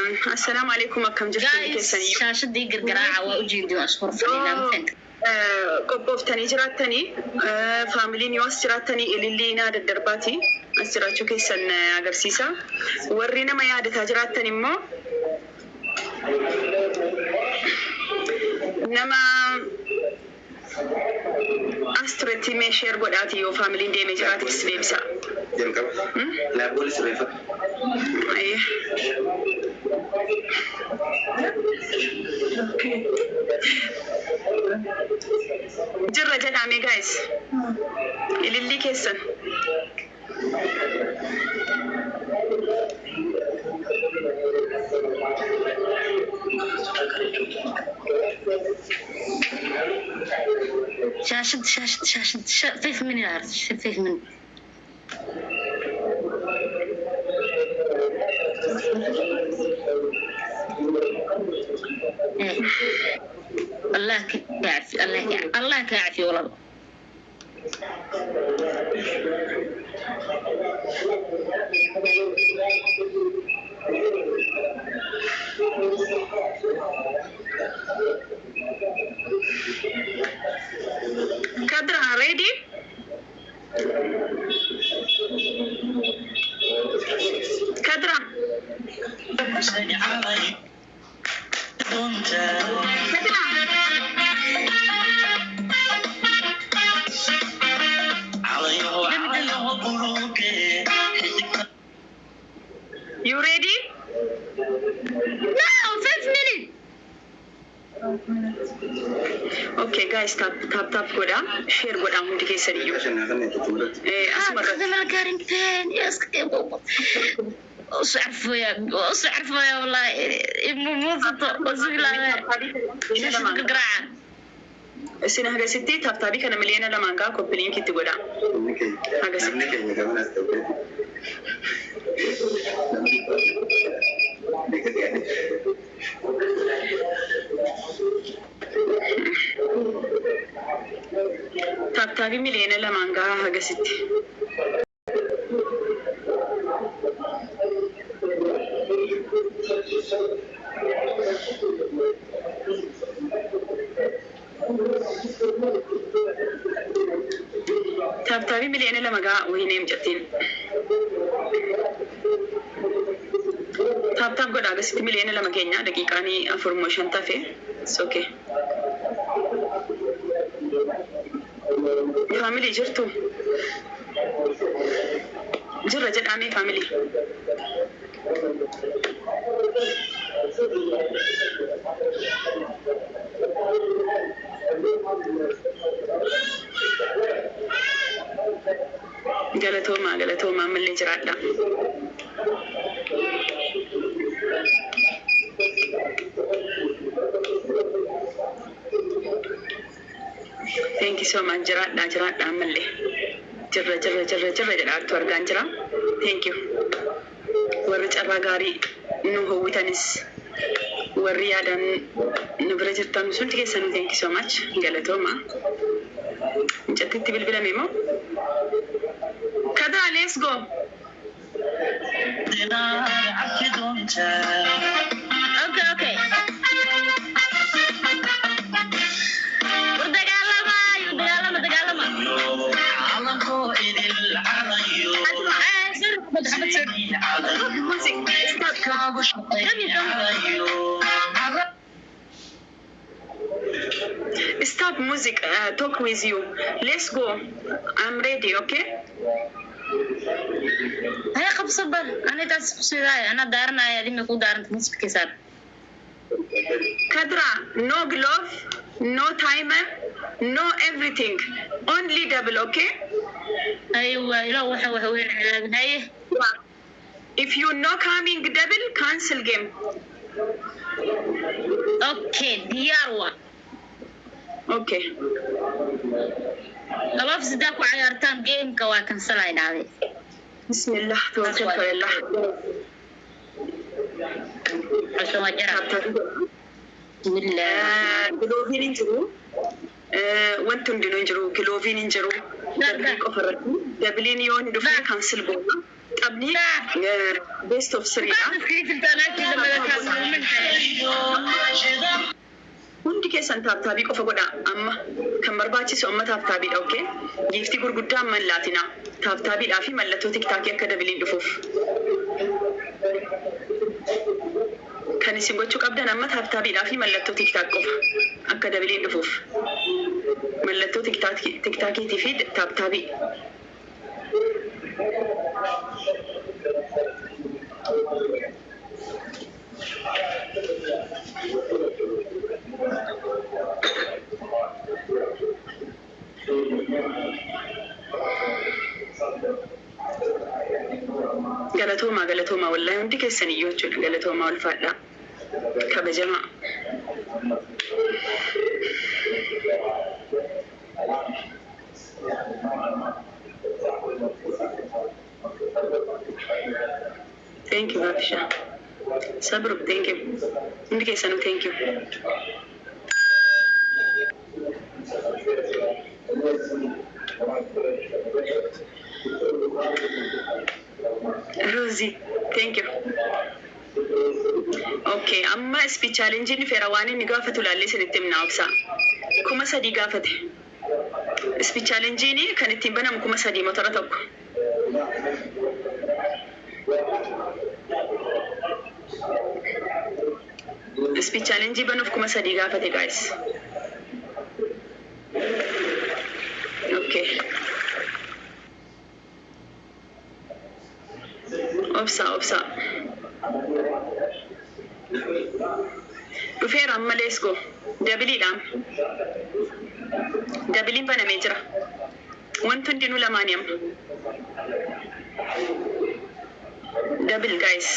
السلام عليكم أكم جفتني كيساني شاشة دي قرقراعة وأجيدي وأشكر فنينا فين قبوف تاني جرات تاني فاميلي نيوس جرات تاني اللي ناد الدرباتي أسرع كيسان أجرسيسا ورينا ما ياد تاجرات تاني مو نما أسترتي مشير بدأتي وفاميلي دي مجرات كسبيبسا لا بوليس ريفا أيه جرة جدعمي جايز اللي كيسن شاشة فيف من الأرض فيف من الله كعفي الله كعفي والله كادرها ready كادرها You ready? No, 5 minutes. Okay guys, tap goda, share goda hundi kesariyo. أسمع الكارين فين يا سكيبو أصعرف يا والله مو وزيلا شاشة قرعة السنة هذا ستي تابتابي كنا مليانة لما نقا كوبلين كي تقولا هذا ستي تابتابي مليانة لما نقا هذا ستي تابتابي مليانة لما نقا وهي مجتين تاب قد هذا ستي مليانة لما كينيا دقيقاني أفرموشن تافي it's okay family jirtu jirra jedhame family galatoma malli jiraadha thank you so much jiraadha malli jirra jedhaatu argaan jira thank you warri carraa gaarii nu hawwitanis warri yaadan nu bira jirtan sun keessanii thank you so much galatooma injatitti bilbilame moo kada let's go okay Stop music, talk with you. Let's go. I'm ready, okay? هيا خب صبر أنا تاسف سيراي أنا دارنا يا لما يكون دارنا تمسك كسر Kadra, no glove, no timer, no everything. Only double, okay? أيوة لا وين هاي If you no coming double, cancel game. Okay دياروا Okay. خلاص صدقوا عيارتان جيم كوا كنسلين هذه بسم الله توكلت على الله عشان وجرا بسم الله كلوفين انجرو وانتم دينو انجرو كلوفين انجرو دبليك اوفر دبلين يون دفع كانسل بوما قبلي بيست اوف 3 كيف انت انا كده hundi keessan taabtaabii qofa godha amma kan barbaachisu amma taabtaabiidha okay giiftii gurguddaa amma laatina taabtaabiidhaa fi mallattoo tiktaakii akka dabiliin dhufuuf kan isin gochuu qabdan amma taabtaabiidhaa fi mallattoo tiktaak qofa akka dabiliin dhufuuf mallattoo tiktaakiitii fi taabtaabii Galatoma wallahi hundi keessan iyyuu jechuudha galatoma ulfaadha kabajama Thank you Babisha Sabru thank you hundi keessan thank you Rosie, thank you. Okay, amma speech challenge ni ferawani ni gaafatu laalle sinitti himna obsa. Kuma sadi gaafate. Speech challenge ni kan ittiin banamu kuma sadi motora tokko. Speech challenge banuuf kuma sadi gaafate guys. Okay. Obsa. Dhufeera amma let's go. Dabiliin banamee jira. Wanti hundinuu lamaanii amma. Double guys.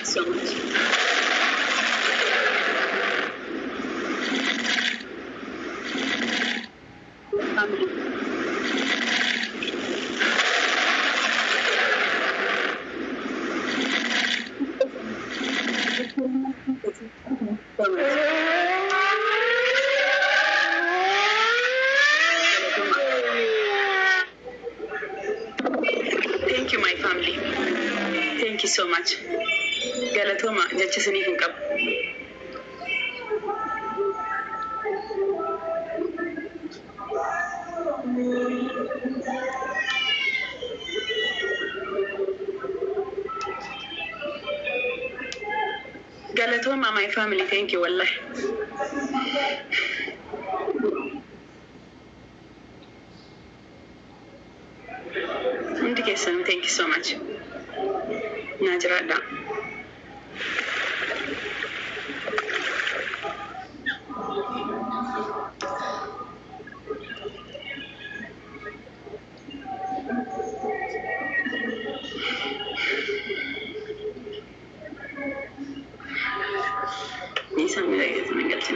So much. Thank you, my family. Thank you so much. Galatoma, jecha siniif hin qabu. Galatoma, my family. Thank you, wallahi. Hundi keessan, thank you so much. Najrada. Isa mira que se me engancha.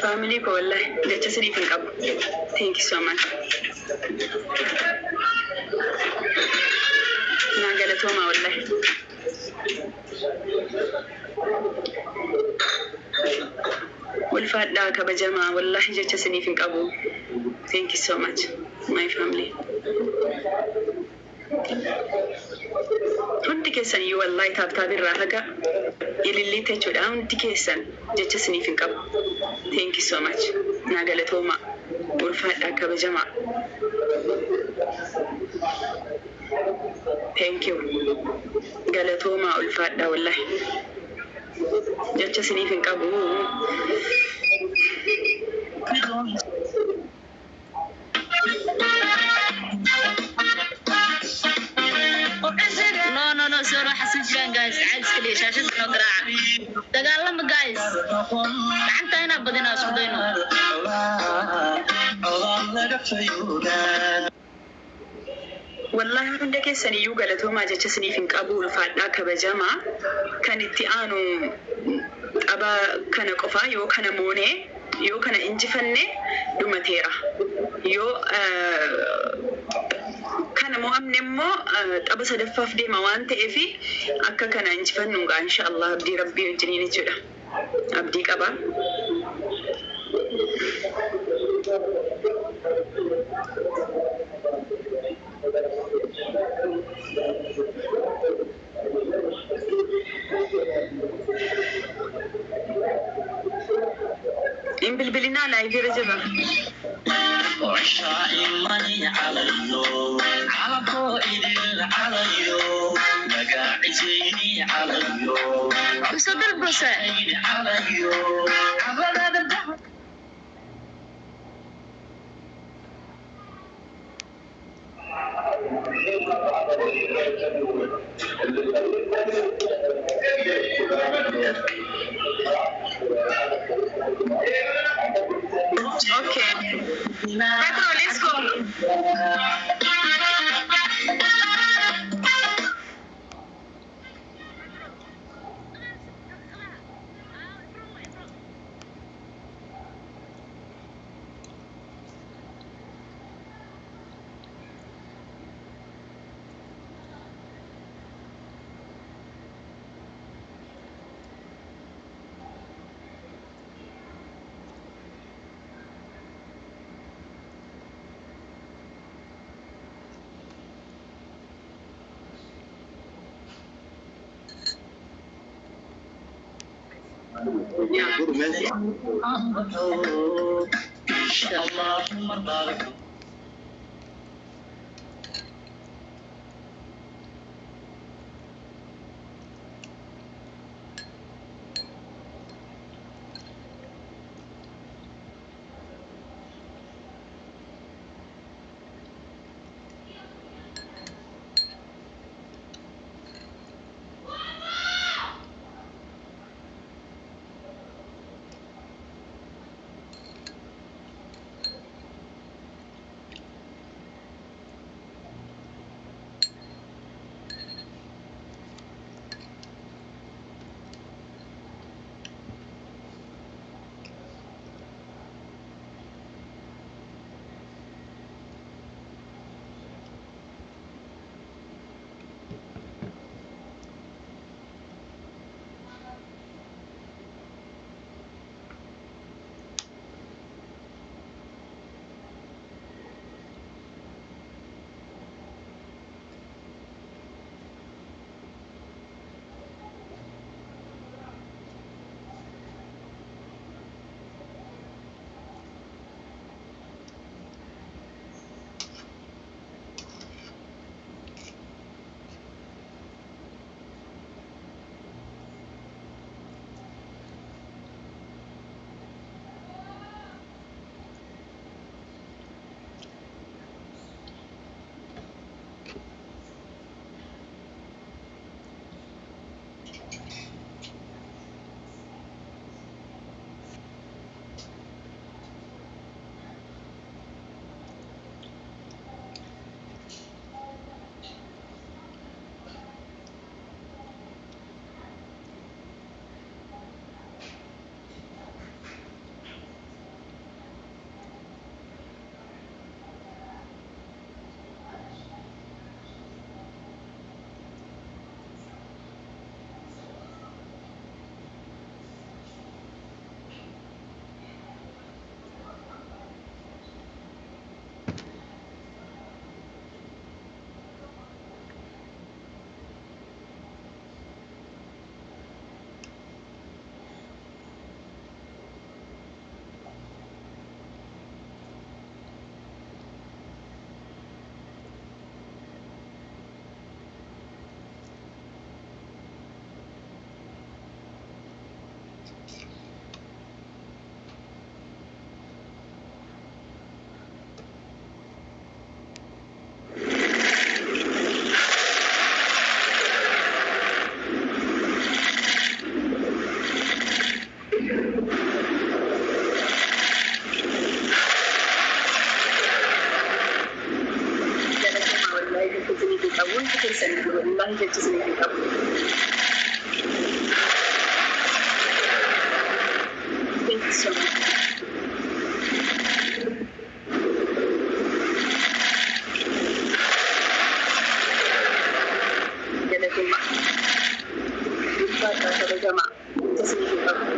Family ko wallahi jecha siniif hin qabu. Thank you so much. Na galatoma wallahi. Ulfaadha kabajama wallahi jecha siniif hin qabu. Thank you so much, my family. Hundi keessan iyyuu wallaahi taabtaabirraa haga ilillii jechuudha. Hundi keessan jecha isiniif hin qabu. Thank you so much. Naa galatooma. Ulfaadhaa kabajamaa. Thank you. Galatooma ulfaadhaa wallahi. Jecha isiniif hin qabu. No, sorry, حسن جيران guys. عايز كلي شاشة نقرأ. دقالنا guys. لعنت هنا بدنا أسودينه. Wallahi hunda keessan iyyuu galatoomaa jecha isiniif hin qabu. Ulfaadhaa kabajamaa. Kan itti aanu qaba kana qofaa yoo kana moonee yoo kana injifanne dhumateera. Yoo kana mo'amne immoo xaba sadaffaaf deema waan ta'eef akka kana injifannu inshallah abdii rabbii wajjiniin jechuudha. Abdii qaba. إن بالبلنا لا يجري جبا. وصدر البصر. Okay. Pedro, let's go. أول كتير سنة والله جت سنين قبل. Thank you so much. جلكم يا جماعة تسنين قبل.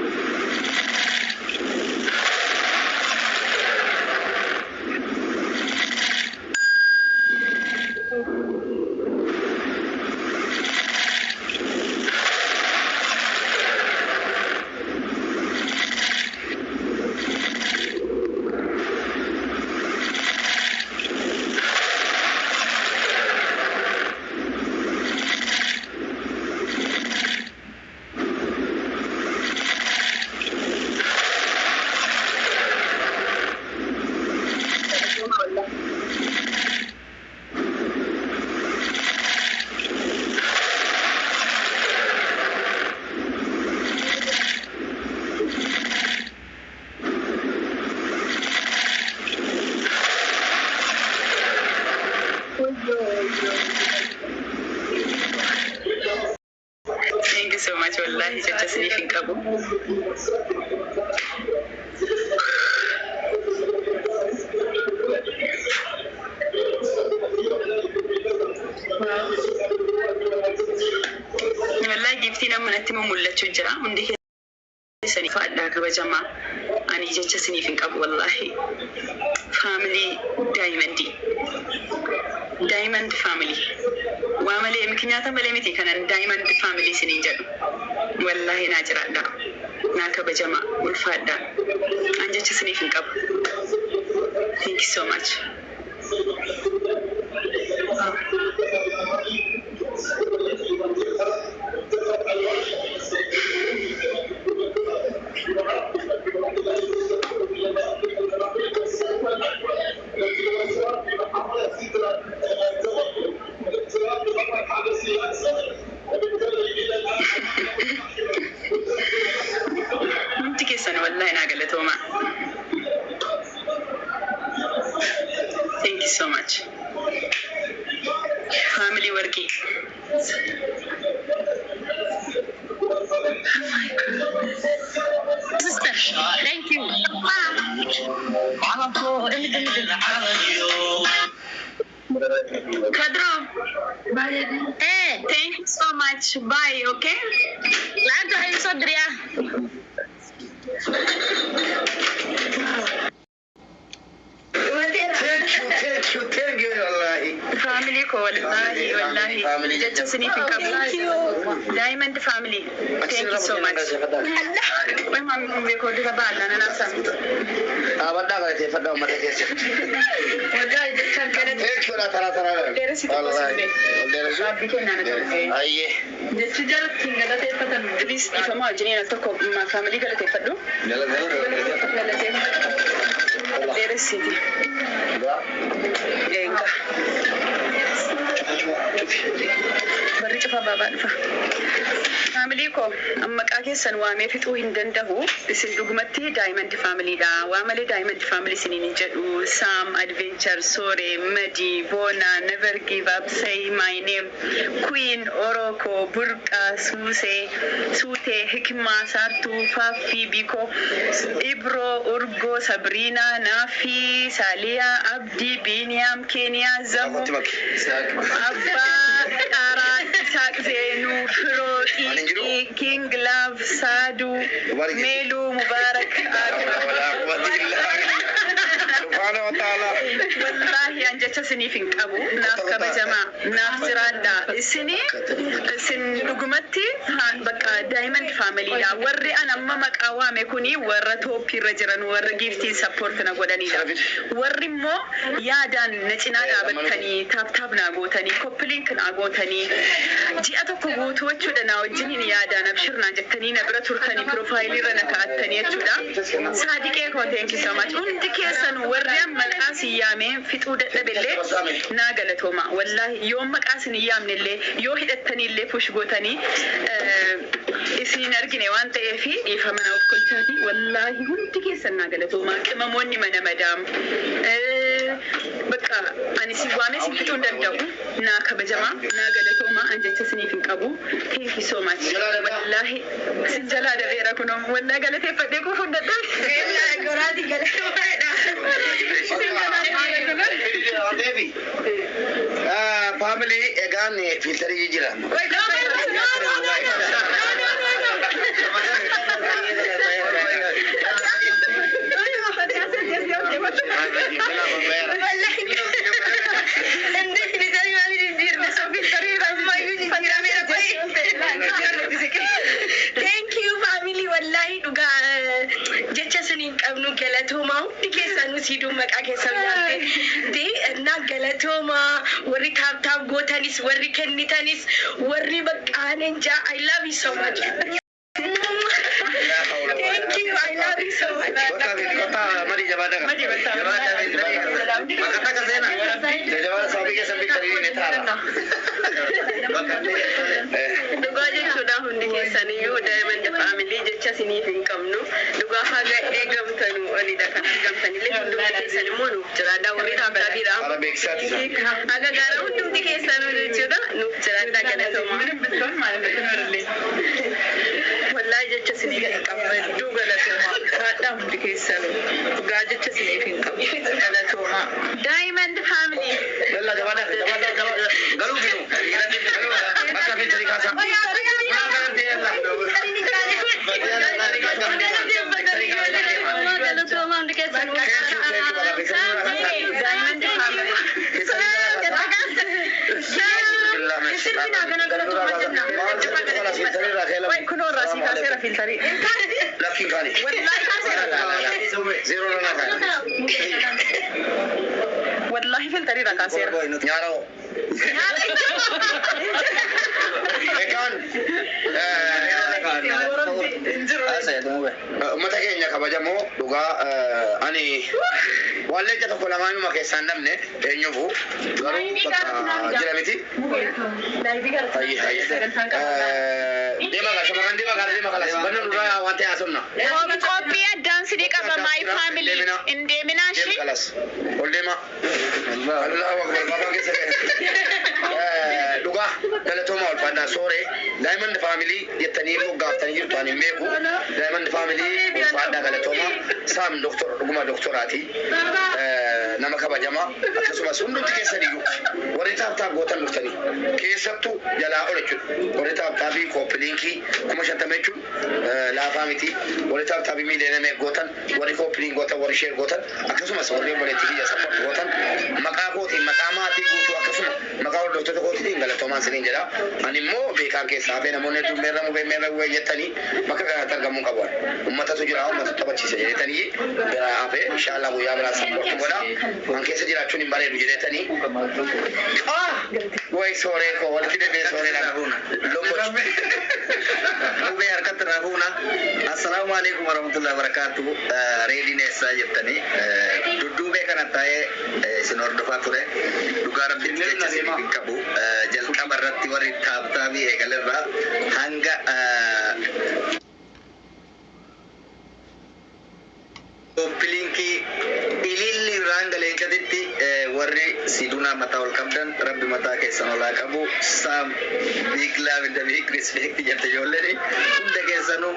Thank you so much. Wallahi, just sniffing kabu. Wallahi, giftiin amma natti mul'achuu jira. Hundi keessanii fa'aadhaa kabajamaa. Ani jecha sniffing kabu wallahi. Family Diamond family. Waamalee miknyaata malee miti kanan Diamond family sinin jedhu. Wallahi naa jiraadha. Naa kabajama ulfaadha. An jecha siniifin qabu. Thank you so much. Thank you so much. Family working. Sister, thank you. Kadro. Hey, Thank you so much. Bye, okay? laanta hay soo diriyaa. Thank you, wallahi. Family ko wallahi. Jecha siniifin qabu. Diamond family. Thank you so much. Wai mami kun bai ko dira ba Allah na nasa. Abada ka te fada umma take ce. Wallahi jecha kana. Thank you la tara. Dere si ko sinde. Dere su. Rabbi kenna na kai. Ayye. Jecha jarat kinga da te fata please ifama ajini na to ko ma family kala te fadu. Dala. Dere si. Enga. Barri cufa baabaa dhufa. Faamilii koo maqaa keessan waamee fixuu hin danda'u. Isin dhugumatti Diamond Familyidha. Waa malee Diamond Family isiniin hin jedhu. Sam, Adventure, Sore, Madi, Bona, Never Give Up, Say My Name, Queen, Oroko, Burqa, Sute, Hikma, Sartu, Fafi, Biko, Ibro, Urgo, Sabrina, Nafi, Salia, Abdi, Biniam, Kenya, Zamu, Abba, Kara, Isaac, Zenu, Firo, King, Love, Sadu, Melu, Mubarak, Subhanahu wa ta'ala. Wallahi an jecha siniifin qabu. Naaf kabajama. Naaf jiraadha. Isin dhugumatti bakka Diamond Familyidha. Warri an amma maqaa waame kuni warra tooppii irra jiran warra giftii support na godhanidha. Warri immoo yaadaan na cinaa dhaabattanii taaptaap naa gootanii koppiliink naa gootanii ji'a tokko guutuu jechuudha na wajjiniin yaadaan abshir naan jettanii na bira turtanii piroofaayilii irra na kaa'attanii jechuudha. Saadiqee koo thank you so much. Hundi keessan warri maqaa siyaamee fixuu dadhabillee naa galatooma. Wallahi yoo maqaa sin yaamnillee yoo hidhattanillee push gootanii isin argine waan ta'eef dhiifama naaf kolchaati. Wallahi hundi keessan naa galatooma. Qimamoonni mana madaam bakka ani si waamee si fixuu hin danda'u. Naa kabajama, naa galatooma, an jecha siniif hin qabu. Thank you so much. Wallahi sin jalaa dabeera kunoo. Wallahi galateeffadhee kuufuu hin dadhabe. Goraati galatoomaadha. Sin jalaa dabeera kunoo. Family egaan filtarii jira. Thank you family wallahi dhuga jecha sinin qabnu galatoma hundi keessanu siduu maqaa keessan yaate de na galatoma warri taab gootanis warri kennitanis warri baqaanen ja I love you so much. Thank you, I love you so much. Mari jabada ka. Makata ka sena. Jabada sabi ke sabi kari ni thara. Dhugaa jechuudha hundi keessaniyyuu Diamond Family jecha siniif hin qabnu. Dhugaa haga eegamtanu olidha kan argamtanillee hundumti keessan immoo nuuf jira. Daawwii taabtaadhiidha. Haga gaara hundumti keessanuu jechuudha nuuf jira. Galatooma. Wallahi jecha siniif hin qabnu galatooma. Haadha hundi keessanuu dhugaa jecha siniif hin qabnu galatooma. Diamond Family. Galu ginu. Maka filteri kasa. والله filteri rakasera. Nyaro. Ummata keenya kabajamoo dhugaa ani wallee jata kolamaanuma keessaan namne eenyufu garuu jira miti. Deema kalas banna nurraa waan ta'e haasofna. Qophii addaan sidii qaba my family hin deeminaa Deema ishee. kalas ol deema. Allahu akbar baba keessa dhugaa galatooma ol fannaa sooree Diamond Family jettanii moggaaftanii jirtu ani hin beeku. Diamond Family ol fannaa galatooma Sam doktor dhuguma doktoraati. Nama kabajama akkasumas hundumti keessaniyyuu warri taaptaap gootan dhuftanii keessattuu jalaa ol jechuudha. Warri taaptaabii kooppiliinkii 50 jechuun laafaa miti. Warri taaptaabii miiliyoona gootan warri kooppiliin gootan warri sheer gootan akkasumas warri obboleettii biyya saffar gootan maqaa kootiin maqaa maatii guutuu akkasuma maqaa hordoftoota kootiin galatoomaan siniin jedha. Ani immoo beekaan keessaa hafee namoonni hedduun meerra bu'ee jettanii bakka kanatti argamuu qabu. Uummatatu jira uummata taphachiisa jedhetanii biraa hafee inshaallah guyyaa biraa sappoorti godha. An keessa jiraachuun hin bareedu jedhetanii. Way sooree koo walitti deebi'ee sooree dhabuuna. Lombochi. Lubee harkatti dhabuuna. Assalaamu alaikum warahmatullahi wabarakatuh. Reedineessaa jettanii dudduubee kana taa'ee isin hordofaa ture. Dhugaa rabbitti jecha isin hin qabu. Jalqaba irratti warri taaptaabii eegalerraa hanga kooppiliinkii ililli irraan galeechatitti warri sidunaa mataa ol qabdan rabbi mataa keessan olaa qabu Sam big love and big respect jette ijoolleen hunda keessanuu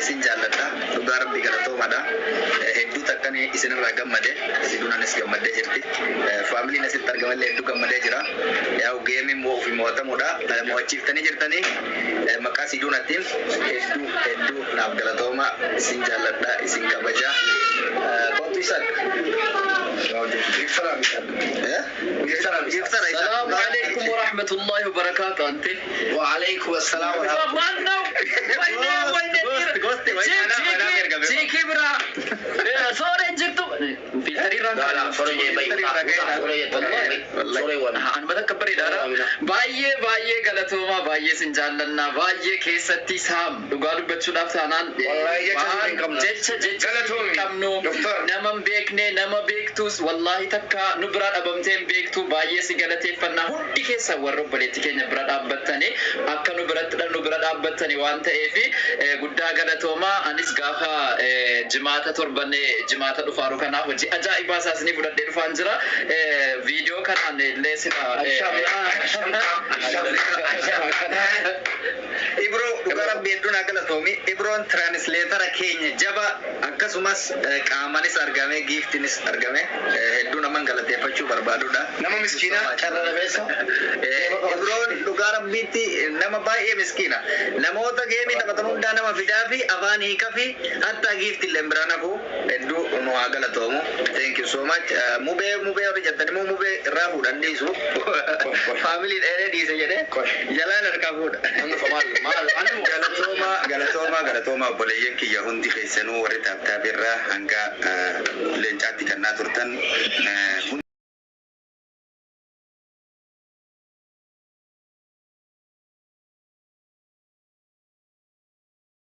isin jaalladha dhugaa rabbi galatoomadha hedduu takkanii isinirraa gammade sidunaanis gammadee jirti faamiliin asitti argamallee hedduu gammadee jira yaa'u geemiin ofii mo'atamuudha mo'achiiftanii jirtanii maqaa sidunaatiin hedduu naaf galatooma isin jaalladha isin kabaja Kontuisan. السلام عليكم ورحمة الله وبركاته أنت وعليكم السلام ورحمة الله. جيكي برا صورة جبتو في التريران لا صورة أنا بدك كبر إدارة باية غلطوما باية سنجالنا باية كيستي سام دوغالو بتشوف ثانان والله جتش غلطوم كمنو نمام بيكني نما بيك beektus wallahi takka nu bira dhabamteen beektu baay'ee si galateeffannaa hundi keessa warra obboleetti keenya bira dhaabbattanii akka nu bira dhaabbattanii waan ta'eef guddaa galatooma anis gaafa jimaata torbanne jimaata dhufaaru kanaaf hojii ajaa'ibaa isaasni fudhadhee dhufaan jira viidiyoo kanaan illee sila Ibro dhugara beedduun galatoomii Ibroon translatora keenya jaba akkasumas qaamanis argame giftinis argame hedduu naman galateeffachuu barbaadudha nama miskiina carrarabeessa Ibroon dhugara biitti nama baay'ee miskiina namoota geemii taphatan hundaa nama fidaa fi afaan hiika fi hatta gifti illee biraan hafu hedduu nu haa galatoomu thank you so much mubee hori jettanii mubee irraa fuudhan dhiisu family dheeree dhiise jedhee jalaan harkaa fuudha galatooma obboleeyyan kiyya hundi keessanuu warri taaptaapirraa hanga leencaatti kannaa turtan